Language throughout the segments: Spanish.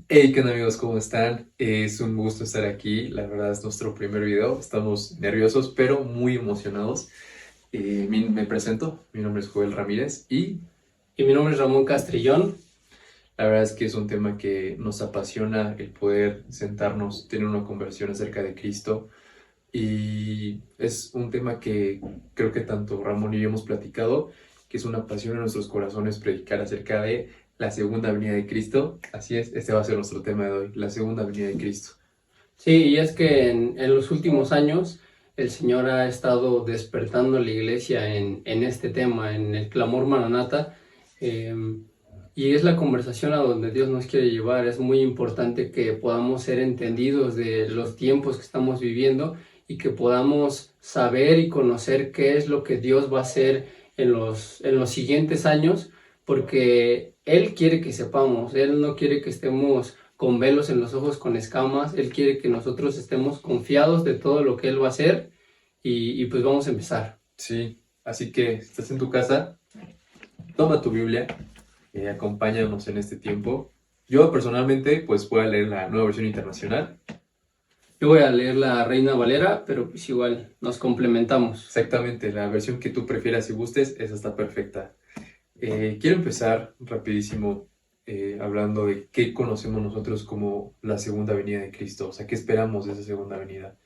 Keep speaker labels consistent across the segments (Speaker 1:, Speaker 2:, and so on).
Speaker 1: Hey, ¿qué onda amigos? ¿Cómo están? Es un gusto estar aquí. La verdad es nuestro primer video. Estamos nerviosos, pero muy emocionados. Me presento. Mi nombre es Joel Ramírez y
Speaker 2: Y mi nombre es Ramón Castrillón.
Speaker 1: la verdad es que es un tema que nos apasiona el poder sentarnos, tener una conversación acerca de Cristo. Y es un tema que creo que tanto Ramón y yo hemos platicado, que es una pasión en nuestros corazones predicar acerca de la segunda venida de Cristo. Así es, este va a ser nuestro tema de hoy, la segunda venida de Cristo.
Speaker 2: Sí, y es que en los últimos años el Señor ha estado despertando a la iglesia en este tema, en el clamor Maranata, eh, y es la conversación a donde Dios nos quiere llevar. Es muy importante que podamos ser entendidos de los tiempos que estamos viviendo y que podamos saber y conocer qué es lo que Dios va a hacer en los siguientes años, porque Él quiere que sepamos. Él no quiere que estemos con velos en los ojos, con escamas. Él quiere que nosotros estemos confiados de todo lo que Él va a hacer, y pues vamos a empezar.
Speaker 1: Sí, así que estás en tu casa, toma tu Biblia, acompáñanos en este tiempo. Yo personalmente pues voy a leer la nueva versión internacional.
Speaker 2: Yo voy a leer la Reina Valera, pero pues igual nos complementamos.
Speaker 1: Exactamente, la versión que tú prefieras y gustes, esa está perfecta. Quiero empezar rapidísimo hablando de qué conocemos nosotros como la segunda venida de Cristo, o sea, qué esperamos de esa segunda venida.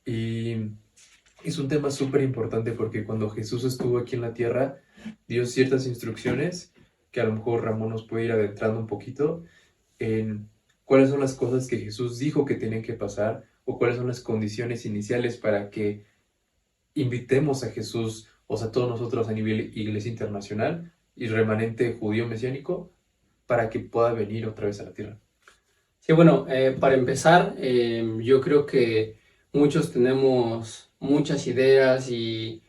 Speaker 1: Y es un tema súper importante porque cuando Jesús estuvo aquí en la tierra, dio ciertas instrucciones que a lo mejor Ramón nos puede ir adentrando un poquito en cuáles son las cosas que Jesús dijo que tenían que pasar o cuáles son las condiciones iniciales para que invitemos a Jesús, o sea, todos nosotros a nivel Iglesia Internacional y remanente judío mesiánico, para que pueda venir otra vez a la tierra.
Speaker 2: Sí, bueno, para empezar, yo creo que muchos tenemos muchas ideas y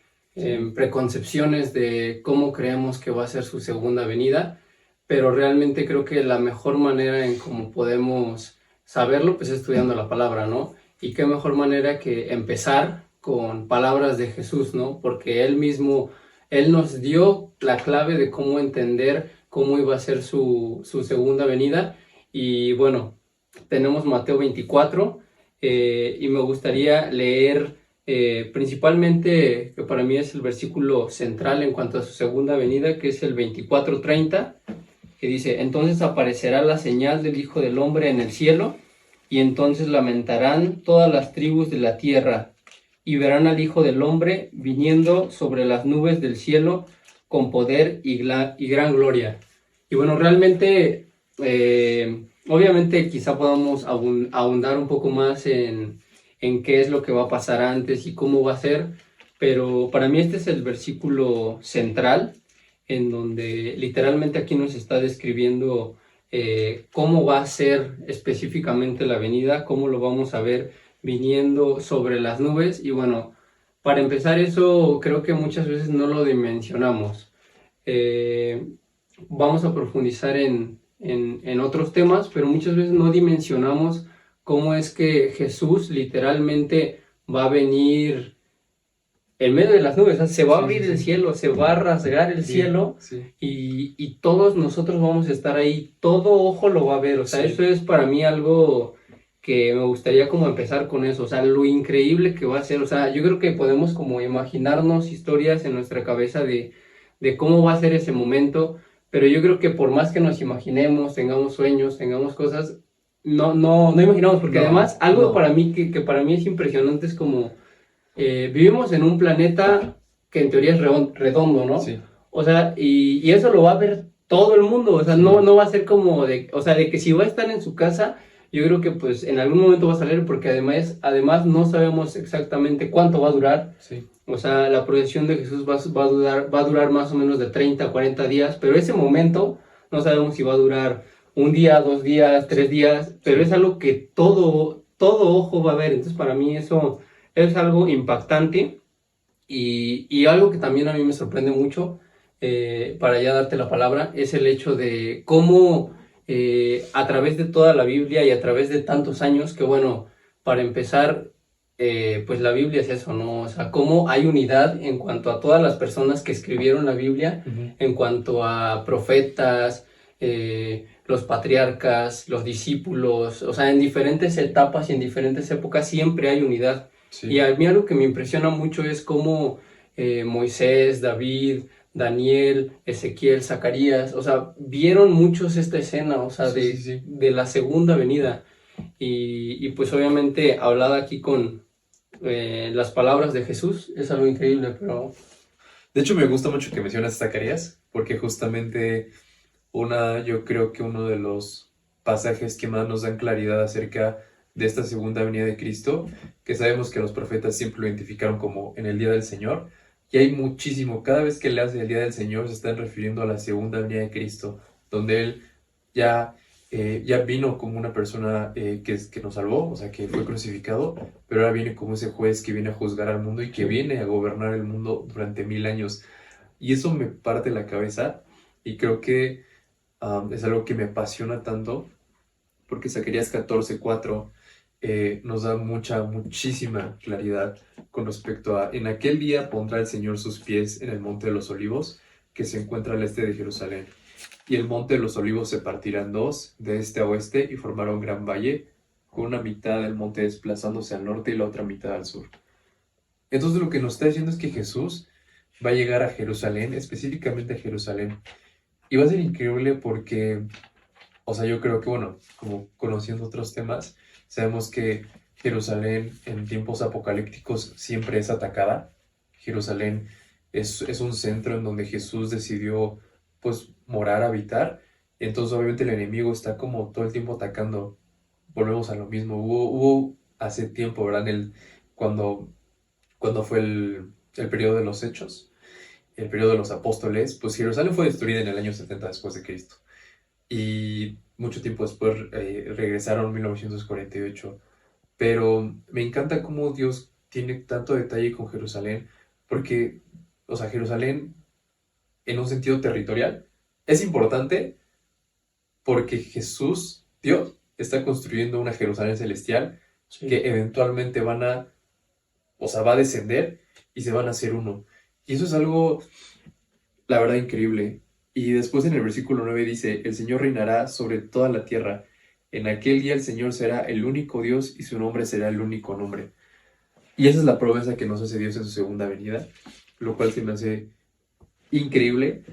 Speaker 2: preconcepciones de cómo creemos que va a ser su segunda venida, pero realmente creo que la mejor manera en cómo podemos saberlo, pues es estudiando la palabra, ¿no? Y qué mejor manera que empezar con palabras de Jesús, ¿no? Porque Él mismo, Él nos dio la clave de cómo entender cómo iba a ser su segunda venida. Y bueno, tenemos Mateo 24, y me gustaría leer principalmente, que para mí es el versículo central en cuanto a su segunda venida, que es el 24:30, que dice: entonces aparecerá la señal del Hijo del Hombre en el cielo, y entonces lamentarán todas las tribus de la tierra, y verán al Hijo del Hombre viniendo sobre las nubes del cielo con poder y gran gloria. Y bueno, realmente, obviamente quizá podamos ahondar un poco más en qué es lo que va a pasar antes y cómo va a ser, pero para mí este es el versículo central, en donde literalmente aquí nos está describiendo cómo va a ser específicamente la venida, cómo lo vamos a ver viniendo sobre las nubes. Y bueno, para empezar, eso creo que muchas veces no lo dimensionamos. Eh, Vamos a profundizar en otros temas, pero muchas veces no dimensionamos cómo es que Jesús literalmente va a venir en medio de las nubes. O sea, se va a
Speaker 1: Sí,
Speaker 2: abrir
Speaker 1: sí,
Speaker 2: el
Speaker 1: sí.
Speaker 2: cielo, se va a rasgar el
Speaker 1: Sí,
Speaker 2: cielo,
Speaker 1: sí,
Speaker 2: y todos nosotros vamos a estar ahí, todo ojo lo va a ver. O sea, eso
Speaker 1: sí,
Speaker 2: es para mí algo que me gustaría como empezar con eso, o sea, lo increíble que va a ser. O sea, yo creo que podemos como imaginarnos historias en nuestra cabeza de cómo va a ser ese momento, pero yo creo que por más que nos imaginemos, tengamos sueños, tengamos cosas, no imaginamos, porque
Speaker 1: no,
Speaker 2: además algo
Speaker 1: no,
Speaker 2: para mí que para mí es impresionante es como vivimos en un planeta que en teoría es redondo, ¿no?
Speaker 1: sí,
Speaker 2: O sea, y eso lo va a ver todo el mundo. O sea, no,
Speaker 1: sí,
Speaker 2: no va a ser como de, o sea, de que si va a estar en su casa, yo creo que pues en algún momento va a salir, porque además no sabemos exactamente cuánto va a durar.
Speaker 1: sí,
Speaker 2: O sea, la procesión de Jesús va a durar más o menos de 30 a 40 días, pero ese momento no sabemos si va a durar un día, 2 días, 3 días, pero es
Speaker 1: sí,
Speaker 2: algo que todo ojo va a ver. Entonces, para mí eso es algo impactante, y algo que también a mí me sorprende mucho, para ya darte la palabra, es el hecho de cómo a través de toda la Biblia y a través de tantos años, que bueno, para empezar, pues la Biblia es eso, ¿no? O sea, cómo hay unidad en cuanto a todas las personas que escribieron la Biblia,
Speaker 1: ujú,
Speaker 2: en cuanto a profetas, los patriarcas, los discípulos, o sea, en diferentes etapas y en diferentes épocas siempre hay unidad.
Speaker 1: Sí,
Speaker 2: Y a mí algo que me impresiona mucho es cómo Moisés, David, Daniel, Ezequiel, Zacarías, o sea, vieron muchos esta escena, o sea,
Speaker 1: sí, sí, sí.
Speaker 2: de la segunda venida. Y pues obviamente hablada aquí con las palabras de Jesús es algo increíble, pero
Speaker 1: De hecho, me gusta mucho que mencionas a Zacarías, porque justamente yo creo que uno de los pasajes que más nos dan claridad acerca de esta segunda venida de Cristo, que sabemos que los profetas siempre lo identificaron como en el día del Señor, y hay muchísimo, cada vez que le hace el día del Señor se están refiriendo a la segunda venida de Cristo, donde Él ya, ya vino como una persona que nos salvó, o sea, que fue crucificado, pero ahora viene como ese juez que viene a juzgar al mundo y que
Speaker 2: sí.
Speaker 1: viene a gobernar el mundo durante 1000 años. Y eso me parte la cabeza y creo que es algo que me apasiona tanto porque Zacarías 14:4 nos da muchísima claridad con respecto a, en aquel día pondrá el Señor sus pies en el monte de los olivos que se encuentra al este de Jerusalén. Y el monte de los olivos se partirá en dos, de este a oeste, y formará un gran valle, con una mitad del monte desplazándose al norte y la otra mitad al sur. Entonces lo que nos está diciendo es que Jesús va a llegar a Jerusalén, específicamente a Jerusalén. Y va a ser increíble porque, o sea, yo creo que, bueno, como conociendo otros temas, sabemos que Jerusalén en tiempos apocalípticos siempre es atacada. Jerusalén es un centro en donde Jesús decidió, pues, morar, habitar. Entonces, obviamente, el enemigo está como todo el tiempo atacando. Volvemos a lo mismo. Hubo hace tiempo, ¿verdad? Cuando, cuando fue el periodo de los Hechos, el periodo de los apóstoles, pues Jerusalén fue destruida en el año 70 después de Cristo. Y mucho tiempo después regresaron en 1948. Pero me encanta cómo Dios tiene tanto detalle con Jerusalén, porque, o sea, Jerusalén en un sentido territorial es importante porque Jesús, Dios, está construyendo una Jerusalén celestial
Speaker 2: Sí.
Speaker 1: que eventualmente o sea, va a descender y se van a hacer uno. Y eso es algo, la verdad, increíble. Y después en el versículo 9 dice, el Señor reinará sobre toda la tierra. En aquel día el Señor será el único Dios y su nombre será el único nombre. Y esa es la promesa que nos hace Dios en su segunda venida, lo cual se me hace increíble.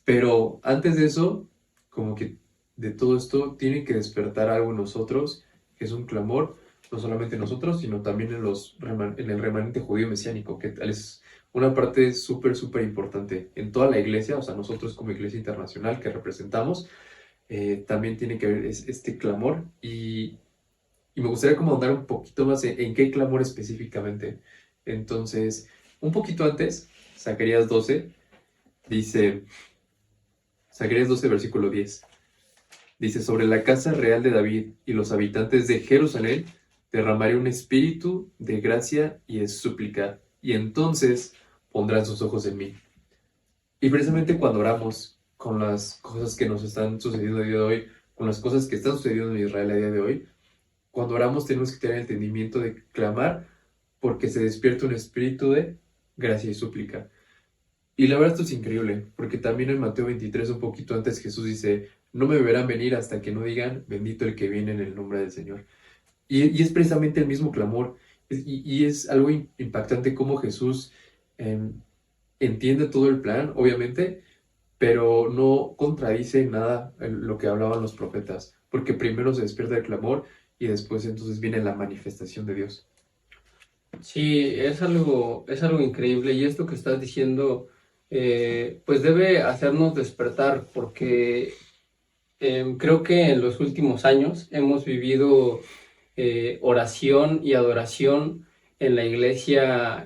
Speaker 1: Pero antes de eso, como que de todo esto tiene que despertar algo en nosotros, que es un clamor, no solamente nosotros, sino también en el remanente judío mesiánico, que es una parte súper importante en toda la iglesia, o sea, nosotros como iglesia internacional que representamos, también tiene que haber este clamor y me gustaría como ahondar un poquito más en qué clamor específicamente. Entonces, un poquito antes, Zacarías 12, dice, Zacarías 12, versículo 10. Dice, sobre la casa real de David y los habitantes de Jerusalén, derramaré un espíritu de gracia y de súplica, y entonces pondrán sus ojos en mí. Y precisamente cuando oramos con las cosas que nos están sucediendo a día de hoy, con las cosas que están sucediendo en Israel a día de hoy, cuando oramos tenemos que tener el entendimiento de clamar porque se despierta un espíritu de gracia y súplica. Y la verdad esto es increíble, porque también en Mateo 23, un poquito antes, Jesús dice, no me verán venir hasta que no digan, bendito el que viene en el nombre del Señor. Y es precisamente el mismo clamor. Y es algo impactante cómo Jesús entiende todo el plan, obviamente, pero no contradice nada lo que hablaban los profetas, porque primero se despierta el clamor y después entonces viene la manifestación de Dios.
Speaker 2: Sí, es algo increíble y esto que estás diciendo, pues debe hacernos despertar porque creo que en los últimos años hemos vivido oración y adoración en la iglesia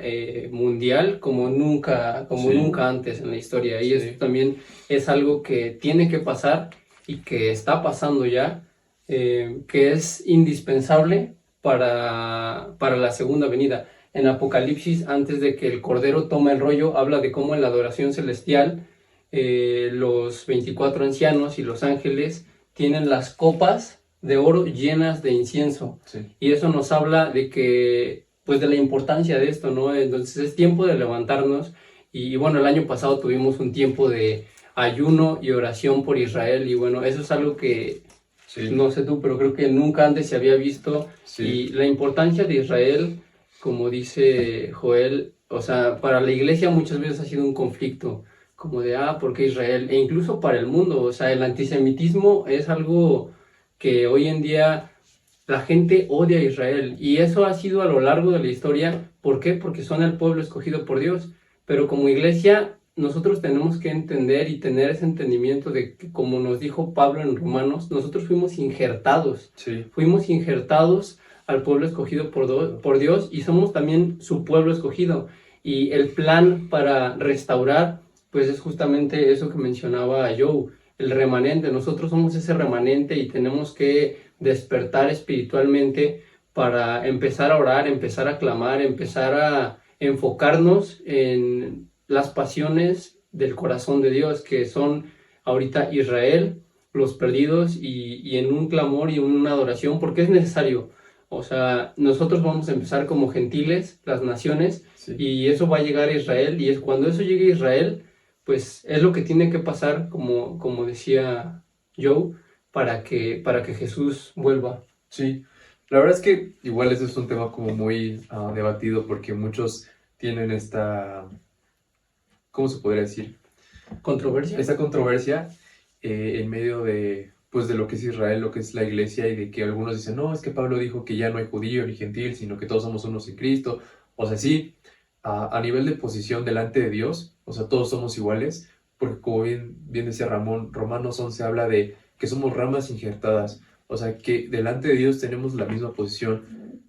Speaker 2: mundial como
Speaker 1: Sí,
Speaker 2: nunca antes en la historia. Y esto
Speaker 1: sí,
Speaker 2: también es algo que tiene que pasar y que está pasando ya, que es indispensable para la segunda venida. En Apocalipsis, antes de que el Cordero tome el rollo, habla de cómo en la adoración celestial los 24 ancianos y los ángeles tienen las copas de oro llenas de incienso.
Speaker 1: sí,
Speaker 2: Y eso nos habla de que, pues de la importancia de esto, ¿no? Entonces es tiempo de levantarnos. Y bueno, el año pasado tuvimos un tiempo de ayuno y oración por Israel. Y bueno, eso es algo que,
Speaker 1: Sí,
Speaker 2: no sé tú, pero creo que nunca antes se había visto.
Speaker 1: sí,
Speaker 2: Y la importancia de Israel, como dice Joel, o sea, para la iglesia muchas veces ha sido un conflicto, como de, ¿por qué Israel? E incluso para el mundo, o sea, el antisemitismo es algo que hoy en día la gente odia a Israel. Y eso ha sido a lo largo de la historia. ¿Por qué? Porque son el pueblo escogido por Dios. Pero como iglesia, nosotros tenemos que entender y tener ese entendimiento de que, como nos dijo Pablo en Romanos, nosotros
Speaker 1: sí,
Speaker 2: fuimos injertados al pueblo escogido por Dios y somos también su pueblo escogido. Y el plan para restaurar, pues es justamente eso que mencionaba Joe, el remanente. Nosotros somos ese remanente y tenemos que despertar espiritualmente para empezar a orar, empezar a clamar, empezar a enfocarnos en las pasiones del corazón de Dios, que son ahorita Israel, los perdidos y en un clamor y una adoración, porque es necesario. O sea, nosotros vamos a empezar como gentiles, las naciones,
Speaker 1: sí.
Speaker 2: y eso va a llegar a Israel, y es cuando eso llegue a Israel, pues es lo que tiene que pasar, como decía Joe, para que Jesús vuelva.
Speaker 1: Sí, la verdad es que igual ese es un tema como muy debatido porque muchos tienen esta, ¿cómo se podría decir?
Speaker 2: ¿Controversia?
Speaker 1: Esta controversia en medio de, pues, de lo que es Israel, lo que es la iglesia y de que algunos dicen, no, es que Pablo dijo que ya no hay judío ni gentil, sino que todos somos unos en Cristo. O sea, sí, a nivel de posición delante de Dios, o sea, todos somos iguales, porque como bien decía Ramón, Romanos 11 habla de que somos ramas injertadas, o sea, que delante de Dios tenemos la misma posición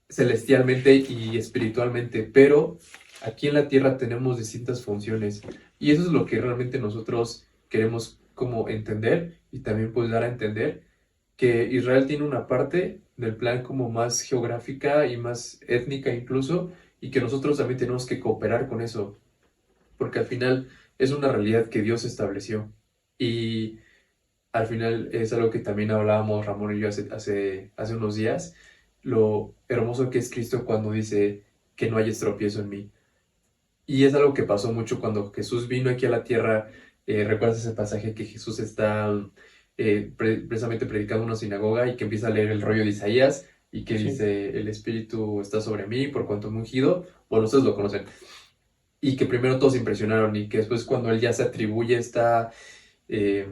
Speaker 1: celestialmente y espiritualmente, pero aquí en la tierra tenemos distintas funciones y eso es lo que realmente nosotros queremos como entender y también pues dar a entender que Israel tiene una parte del plan como más geográfica y más étnica incluso y que nosotros también tenemos que cooperar con eso porque al final es una realidad que Dios estableció y al final es algo que también hablábamos Ramón y yo hace unos días, lo hermoso que es Cristo cuando dice que no hay estropiezo en mí. Y es algo que pasó mucho cuando Jesús vino aquí a la tierra. ¿Recuerdas ese pasaje que Jesús está precisamente predicando en una sinagoga y que empieza a leer el rollo de Isaías y que
Speaker 2: Sí.
Speaker 1: dice, el Espíritu está sobre mí por cuanto me he ungido? Bueno, ustedes lo conocen. Y que primero todos se impresionaron y que después cuando él ya se atribuye eh,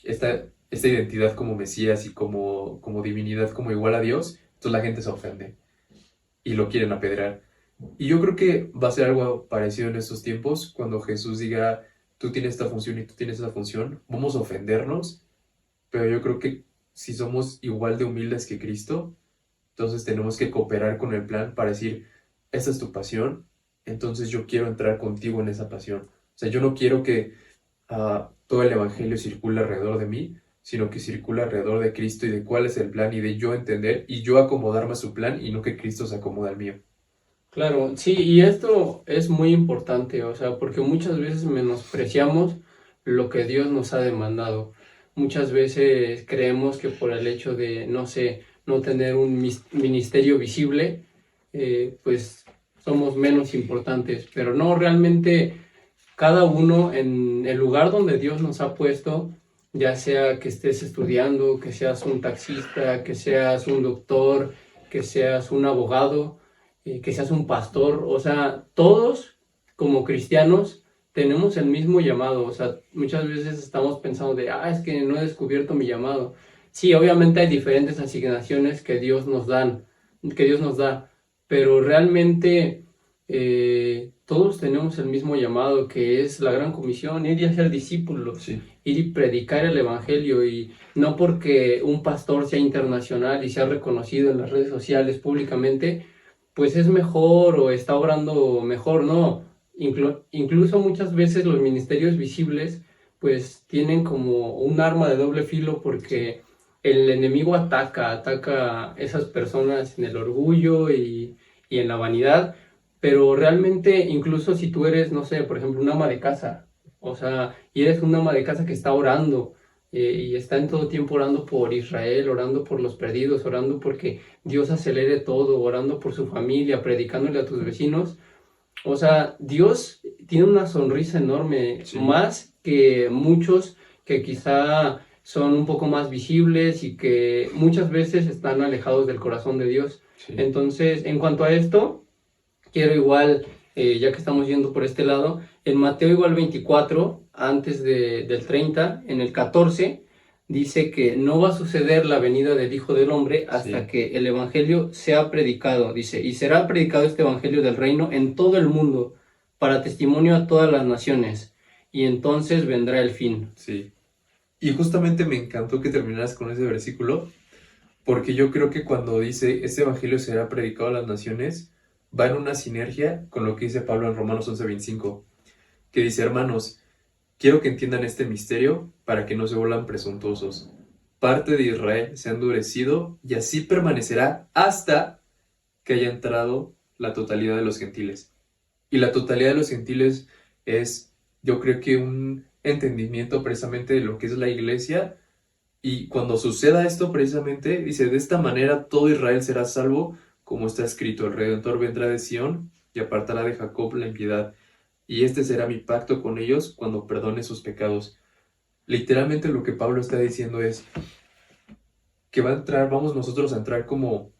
Speaker 1: esta identidad como Mesías y como divinidad, como igual a Dios, entonces la gente se ofende y lo quieren apedrear. Y yo creo que va a ser algo parecido en estos tiempos, cuando Jesús diga, tú tienes esta función y tú tienes esa función, vamos a ofendernos, pero yo creo que si somos igual de humildes que Cristo, entonces tenemos que cooperar con el plan para decir, esta es tu pasión, entonces yo quiero entrar contigo en esa pasión. O sea, yo no quiero que todo el evangelio circula alrededor de mí, sino que circula alrededor de Cristo y de cuál es el plan y de yo entender y yo acomodarme a su plan y no que Cristo se acomoda al mío.
Speaker 2: Claro, sí, y esto es muy importante, o sea, porque muchas veces menospreciamos lo que Dios nos ha demandado. Muchas veces creemos que por el hecho de, no sé, no tener un ministerio visible, pues somos menos importantes, pero no, realmente cada uno en el lugar donde Dios nos ha puesto, ya sea que estés estudiando, que seas un taxista, que seas un doctor, que seas un abogado, que seas un pastor, o sea, todos como cristianos tenemos el mismo llamado, o sea, muchas veces estamos pensando de, es que no he descubierto mi llamado. Sí, obviamente hay diferentes asignaciones que Dios nos da, pero realmente todos tenemos el mismo llamado, que es la gran comisión, ir y hacer discípulos,
Speaker 1: Sí,
Speaker 2: ir y predicar el evangelio, y no porque un pastor sea internacional y sea reconocido en las redes sociales públicamente, pues es mejor o está obrando mejor, no. Incluso muchas veces los ministerios visibles pues tienen como un arma de doble filo, porque el enemigo ataca a esas personas en el orgullo y en la vanidad, pero realmente incluso si tú eres, no sé, por ejemplo, un ama de casa, o sea, y eres un ama de casa que está orando, y está en todo tiempo orando por Israel, orando por los perdidos, orando porque Dios acelere todo, orando por su familia, predicándole a tus vecinos. O sea, Dios tiene una sonrisa enorme,
Speaker 1: sí,
Speaker 2: más que muchos que quizá son un poco más visibles y que muchas veces están alejados del corazón de Dios.
Speaker 1: Sí.
Speaker 2: Entonces, en cuanto a esto, quiero igual, ya que estamos yendo por este lado, en Mateo igual 24, antes del 30, en el 14, dice que no va a suceder la venida del Hijo del Hombre hasta
Speaker 1: Sí.
Speaker 2: que el Evangelio sea predicado. Dice, y será predicado este Evangelio del reino en todo el mundo, para testimonio a todas las naciones, y entonces vendrá el fin.
Speaker 1: Sí. Y justamente me encantó que terminaras con ese versículo, porque yo creo que cuando dice, este evangelio será predicado a las naciones, va en una sinergia con lo que dice Pablo en Romanos 11:25, que dice, hermanos, quiero que entiendan este misterio para que no se vuelvan presuntuosos. Parte de Israel se ha endurecido y así permanecerá hasta que haya entrado la totalidad de los gentiles. Y la totalidad de los gentiles es, yo creo que un entendimiento precisamente de lo que es la iglesia. Y cuando suceda esto precisamente, dice, de esta manera todo Israel será salvo, como está escrito, el Redentor vendrá de Sión y apartará de Jacob la impiedad. Y este será mi pacto con ellos cuando perdone sus pecados. Literalmente lo que Pablo está diciendo es que va a entrar, vamos nosotros a entrar como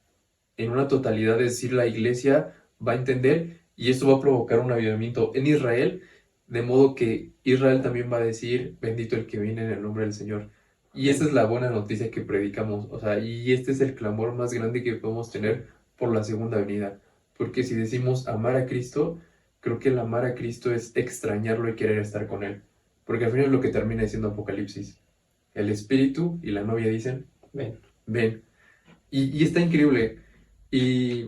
Speaker 1: en una totalidad, es decir, la iglesia va a entender y esto va a provocar un avivamiento en Israel, de modo que Israel también va a decir, bendito el que viene en el nombre del Señor. Y esta es la buena noticia que predicamos, o sea, y este es el clamor más grande que podemos tener por la segunda venida. Porque si decimos amar a Cristo, creo que el amar a Cristo es extrañarlo y querer estar con Él. Porque al final es lo que termina diciendo Apocalipsis. El Espíritu y la novia dicen,
Speaker 2: Ven.
Speaker 1: ven. Y está increíble. Y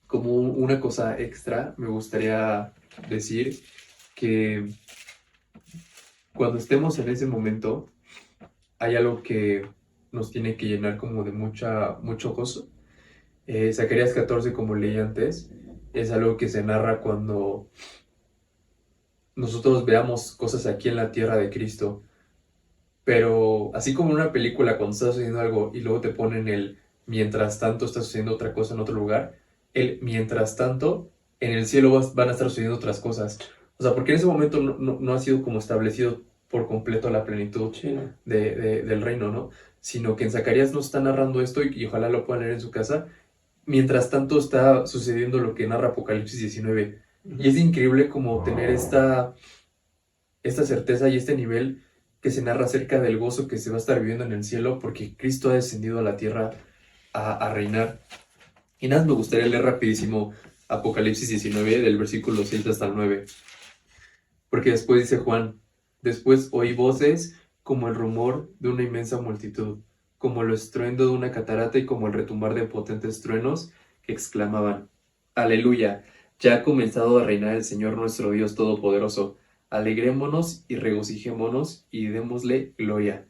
Speaker 1: como una cosa extra, me gustaría decir que cuando estemos en ese momento, hay algo que nos tiene que llenar como de mucho gozo. Zacarías 14, como leí antes, es algo que se narra cuando nosotros veamos cosas aquí en la tierra de Cristo. Pero así como en una película, cuando está sucediendo algo y luego te ponen el mientras tanto está sucediendo otra cosa en otro lugar, el mientras tanto en el cielo van a estar sucediendo otras cosas. O sea, porque en ese momento no ha sido como establecido por completo la plenitud
Speaker 2: Sí, ¿no?
Speaker 1: del reino, ¿no? Sino que en Zacarías nos está narrando esto y ojalá lo puedan leer en su casa. Mientras tanto está sucediendo lo que narra Apocalipsis 19. Y es increíble como tener esta certeza y este nivel que se narra acerca del gozo que se va a estar viviendo en el cielo porque Cristo ha descendido a la tierra a reinar. Y nada, me gustaría leer rapidísimo Apocalipsis 19 del versículo 6 hasta el 9. Porque después dice Juan, después oí voces como el rumor de una inmensa multitud, como el estruendo de una catarata y como el retumbar de potentes truenos que exclamaban, Aleluya, ya ha comenzado a reinar el Señor nuestro Dios Todopoderoso. Alegrémonos y regocijémonos y démosle gloria.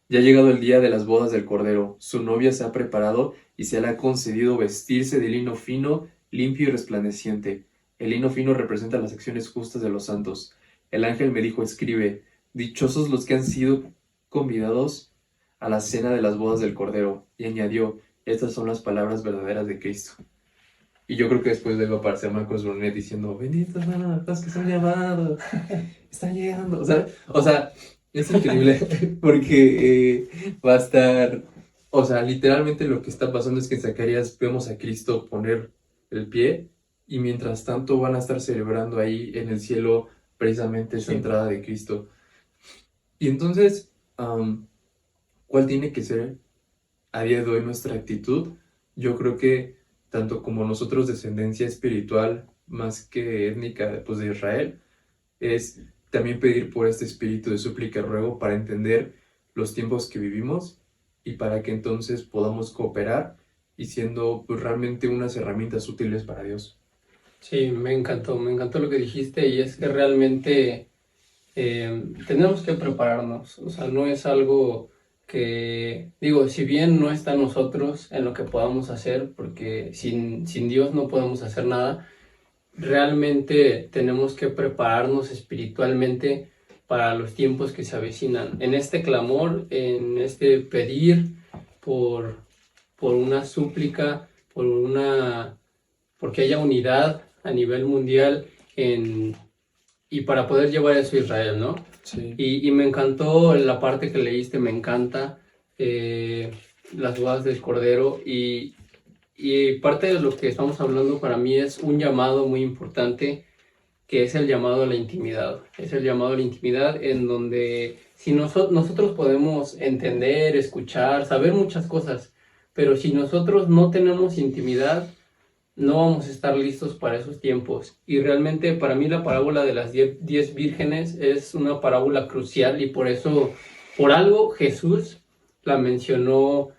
Speaker 1: Ya ha llegado el día de las bodas del Cordero. Su novia se ha preparado y se le ha concedido vestirse de lino fino, limpio y resplandeciente. El lino fino representa las acciones justas de los santos. El ángel me dijo, escribe, dichosos los que han sido convidados a la cena de las bodas del Cordero. Y añadió, estas son las palabras verdaderas de Cristo. Y yo creo que después luego aparece Marcos Brunet diciendo, benditos los que son llamados, están llegando. O sea, es increíble porque va a estar, o sea, literalmente lo que está pasando es que en Zacarías vemos a Cristo poner el pie y mientras tanto van a estar celebrando ahí en el cielo precisamente esa
Speaker 2: Sí.
Speaker 1: entrada de Cristo. Y entonces, ¿cuál tiene que ser a día de hoy nuestra actitud? Yo creo que tanto como nosotros descendencia espiritual más que étnica pues, de Israel, es también pedir por este espíritu de súplica y ruego para entender los tiempos que vivimos y para que entonces podamos cooperar y siendo pues, realmente unas herramientas útiles para Dios.
Speaker 2: Sí, me encantó lo que dijiste y es que realmente tenemos que prepararnos, o sea, no es algo que, digo, si bien no está en nosotros en lo que podamos hacer, porque sin Dios no podemos hacer nada, realmente tenemos que prepararnos espiritualmente para los tiempos que se avecinan. En este clamor, en este pedir por, por una súplica, porque haya unidad a nivel mundial en y para poder llevar eso a Israel, ¿no?
Speaker 1: Sí,
Speaker 2: Y me encantó la parte que leíste, me encanta las bodas del Cordero y parte de lo que estamos hablando para mí es un llamado muy importante que es el llamado a la intimidad. Es el llamado a la intimidad en donde si nosotros podemos entender, escuchar, saber muchas cosas, pero si nosotros no tenemos intimidad, no vamos a estar listos para esos tiempos. Y realmente para mí la parábola de las 10 vírgenes es una parábola crucial y por eso, por algo Jesús la mencionó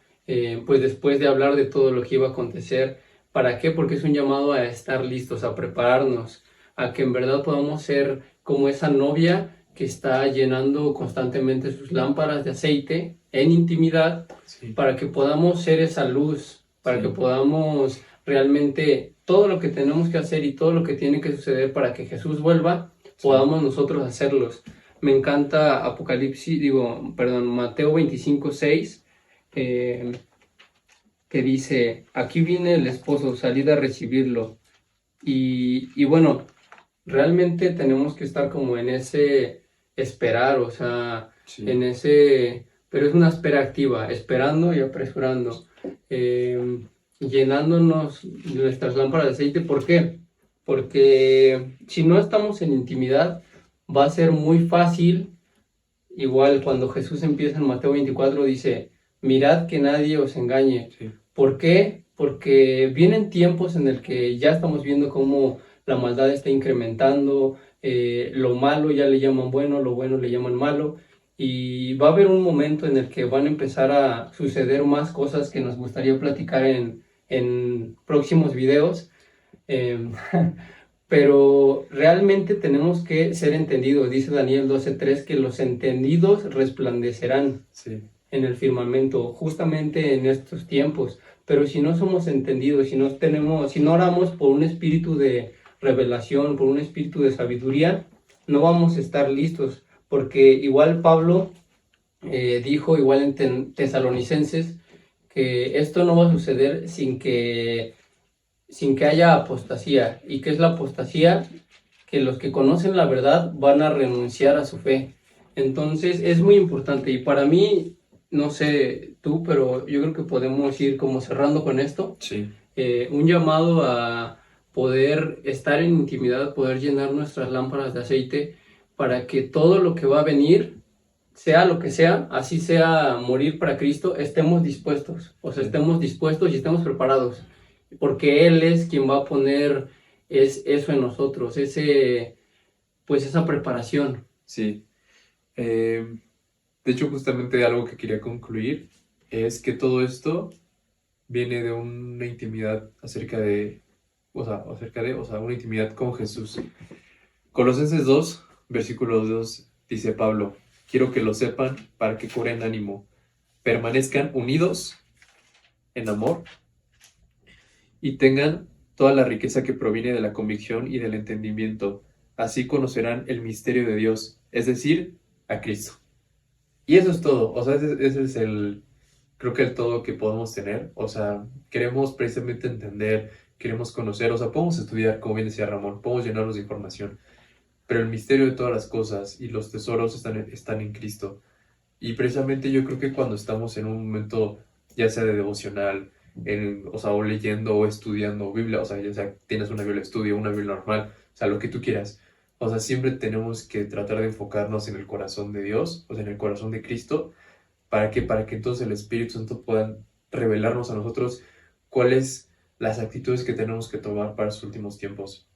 Speaker 2: pues después de hablar de todo lo que iba a acontecer. ¿Para qué? Porque es un llamado a estar listos, a prepararnos, a que en verdad podamos ser como esa novia que está llenando constantemente sus lámparas de aceite en intimidad,
Speaker 1: sí,
Speaker 2: para que podamos ser esa luz, para que
Speaker 1: sí,
Speaker 2: podamos realmente todo lo que tenemos que hacer y todo lo que tiene que suceder para que Jesús vuelva,
Speaker 1: sí,
Speaker 2: podamos nosotros hacerlos. Me encanta Mateo 25:6, eh, que dice, aquí viene el esposo, salid a recibirlo. Y bueno, realmente tenemos que estar como en ese esperar, o sea,
Speaker 1: sí,
Speaker 2: en ese, pero es una espera activa, esperando y apresurando, llenándonos nuestras lámparas de aceite. ¿Por qué? Porque si no estamos en intimidad, va a ser muy fácil, igual cuando Jesús empieza en Mateo 24, dice, mirad que nadie os engañe.
Speaker 1: sí,
Speaker 2: ¿Por qué? Porque vienen tiempos en el que ya estamos viendo cómo la maldad está incrementando, lo malo ya le llaman bueno, lo bueno le llaman malo, y va a haber un momento en el que van a empezar a suceder más cosas que nos gustaría platicar en próximos videos. Em, pero realmente tenemos que ser entendidos. Dice Daniel 12:3 que los entendidos resplandecerán
Speaker 1: sí,
Speaker 2: en el firmamento, justamente en estos tiempos. Pero si no somos entendidos, si no oramos por un espíritu de revelación, por un espíritu de sabiduría, no vamos a estar listos, porque igual Pablo dijo, igual en Tesalonicenses, que esto no va a suceder sin que haya apostasía. ¿Y qué es la apostasía? Que los que conocen la verdad van a renunciar a su fe. Entonces es muy importante y para mí, no sé tú, pero yo creo que podemos ir como cerrando con esto,
Speaker 1: sí,
Speaker 2: un llamado a poder estar en intimidad, poder llenar nuestras lámparas de aceite para que todo lo que va a venir, sea lo que sea, así sea morir para Cristo, estemos dispuestos, o sea,
Speaker 1: sí,
Speaker 2: estemos dispuestos y estemos preparados, porque Él es quien va a poner eso en nosotros, pues esa preparación.
Speaker 1: sí. Eh, de hecho, justamente algo que quería concluir es que todo esto viene de una intimidad o sea, una intimidad con Jesús. Colosenses 2 versículo 2 dice Pablo, quiero que lo sepan para que cobren ánimo, permanezcan unidos en amor y tengan toda la riqueza que proviene de la convicción y del entendimiento. Así conocerán el misterio de Dios, es decir, a Cristo. Y eso es todo, o sea, ese es creo que el todo que podemos tener, o sea, queremos precisamente entender, queremos conocer, o sea, podemos estudiar, como bien decía Ramón, podemos llenarnos de información, pero el misterio de todas las cosas y los tesoros están en Cristo. Y precisamente yo creo que cuando estamos en un momento, ya sea de devocional, o sea, o leyendo o estudiando Biblia, o sea, ya sea tienes una Biblia de estudio, una Biblia normal, o sea, lo que tú quieras. O sea, siempre tenemos que tratar de enfocarnos en el corazón de Dios, o sea, en el corazón de Cristo. ¿Para qué? Para que entonces el Espíritu Santo pueda revelarnos a nosotros cuáles las actitudes que tenemos que tomar para sus últimos tiempos.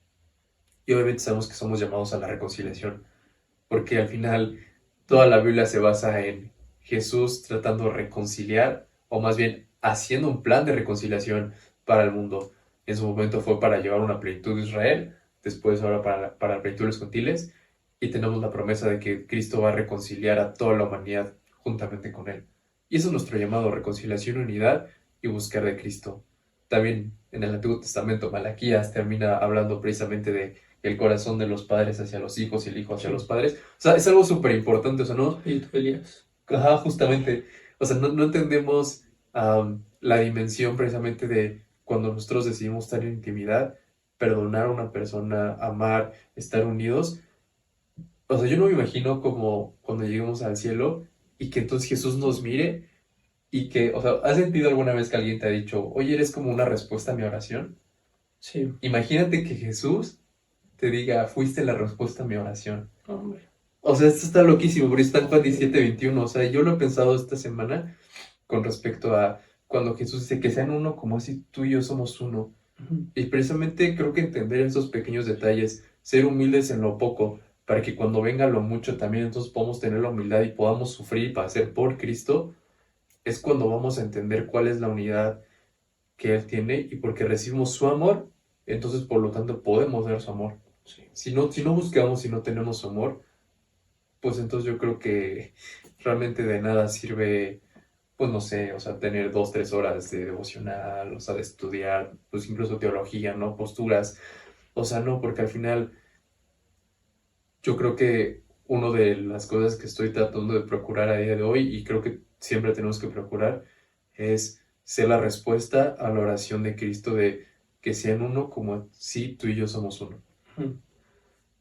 Speaker 1: Y obviamente sabemos que somos llamados a la reconciliación, porque al final toda la Biblia se basa en Jesús tratando de reconciliar, o más bien haciendo un plan de reconciliación para el mundo. En su momento fue para llevar una plenitud de Israel, después ahora para la plenitud de los gentiles, y tenemos la promesa de que Cristo va a reconciliar a toda la humanidad juntamente con Él. Y eso es nuestro llamado, reconciliación, unidad y buscar de Cristo. También en el Antiguo Testamento, Malaquías termina hablando precisamente de el corazón de los padres hacia los hijos y el hijo hacia los
Speaker 2: Sí,
Speaker 1: padres. O sea, es algo súper importante, o sea, ¿no?
Speaker 2: y tú, Elías.
Speaker 1: Ajá, justamente. O sea, no entendemos la dimensión precisamente de cuando nosotros decidimos estar en intimidad, perdonar a una persona, amar, estar unidos. O sea, yo no me imagino como cuando lleguemos al cielo y que entonces Jesús nos mire y que, o sea, ¿has sentido alguna vez que alguien te ha dicho, oye, eres como una respuesta a mi oración?
Speaker 2: Sí,
Speaker 1: Imagínate que Jesús te diga, fuiste la respuesta a mi oración.
Speaker 2: hombre.
Speaker 1: O sea, esto está loquísimo, pero está en Juan 17:21. O sea, yo lo he pensado esta semana con respecto a cuando Jesús dice que sean uno como si tú y yo somos uno.
Speaker 2: Ujú.
Speaker 1: Y precisamente creo que entender esos pequeños detalles, ser humildes en lo poco, para que cuando venga lo mucho también entonces podamos tener la humildad y podamos sufrir para ser por Cristo, es cuando vamos a entender cuál es la unidad que Él tiene y porque recibimos su amor, entonces por lo tanto podemos dar su amor.
Speaker 2: Sí.
Speaker 1: Si no buscamos, si no tenemos su amor, pues entonces yo creo que realmente de nada sirve, pues no sé, o sea, tener 2, 3 horas de devocional, o sea, de estudiar, pues incluso teología, ¿no? Posturas, o sea, no, porque al final yo creo que una de las cosas que estoy tratando de procurar a día de hoy, y creo que siempre tenemos que procurar, es ser la respuesta a la oración de Cristo de que sean uno como si tú y yo somos uno.
Speaker 2: Ujú.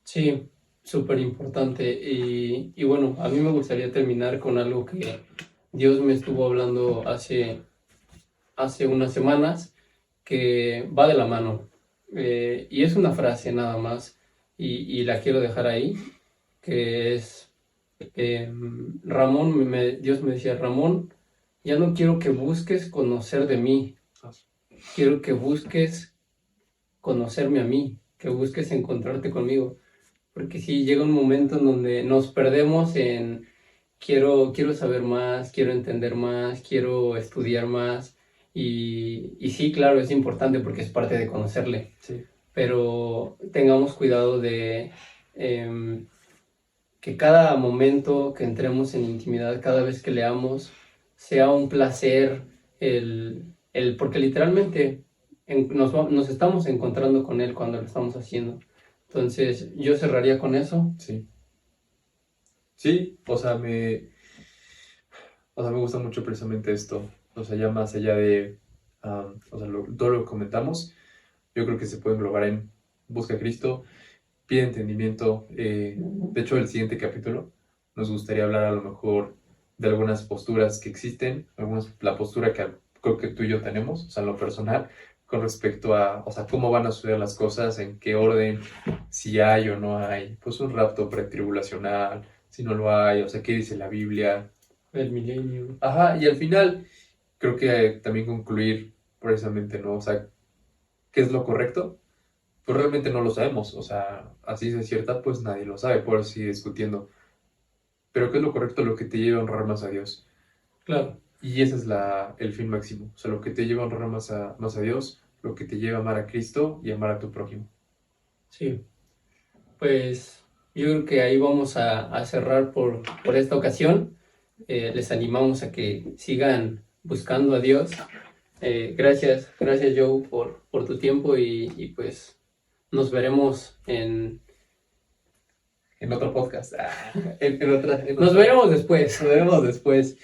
Speaker 2: Sí, súper importante. Y bueno, a mí me gustaría terminar con algo que Dios me estuvo hablando hace unas semanas, que va de la mano. Y es una frase nada más, y la quiero dejar ahí, que es, Dios me decía, Ramón, ya no quiero que busques conocer de mí, quiero que busques conocerme a mí, que busques encontrarte conmigo. Porque sí llega un momento en donde nos perdemos en quiero saber más, quiero entender más, quiero estudiar más. Y sí, claro, es importante porque es parte de conocerle.
Speaker 1: Sí,
Speaker 2: Pero tengamos cuidado de em, que cada momento que entremos en intimidad, cada vez que leamos, sea un placer, porque literalmente nos estamos encontrando con Él cuando lo estamos haciendo. Entonces, yo cerraría con eso.
Speaker 1: sí. Sí, o sea, me gusta mucho precisamente esto. O sea, ya más allá de, o sea, todo lo que comentamos, yo creo que se puede englobar en busca a Cristo, pide entendimiento. De hecho, el siguiente capítulo nos gustaría hablar a lo mejor de algunas posturas que existen, la postura que creo que tú y yo tenemos, o sea, en lo personal, con respecto a, o sea, cómo van a suceder las cosas, en qué orden, si hay o no hay, pues un rapto pretribulacional, si no lo hay, o sea, qué dice la Biblia.
Speaker 2: El milenio.
Speaker 1: Ajá, y al final creo que también concluir precisamente, ¿no? O sea, ¿qué es lo correcto? Pues realmente no lo sabemos, o sea, así es cierta, pues nadie lo sabe, por eso sigue discutiendo. Pero ¿qué es lo correcto? Lo que te lleva a honrar más a Dios.
Speaker 2: Claro,
Speaker 1: Y ese es el fin máximo, o sea, lo que te lleva a honrar más a Dios, lo que te lleva a amar a Cristo y amar a tu prójimo.
Speaker 2: sí. Pues yo creo que ahí vamos a cerrar por esta ocasión. Les animamos a que sigan buscando a Dios. Gracias Joe por tu tiempo y pues nos veremos
Speaker 1: En otro podcast,
Speaker 2: nos veremos después.
Speaker 1: nos veremos después.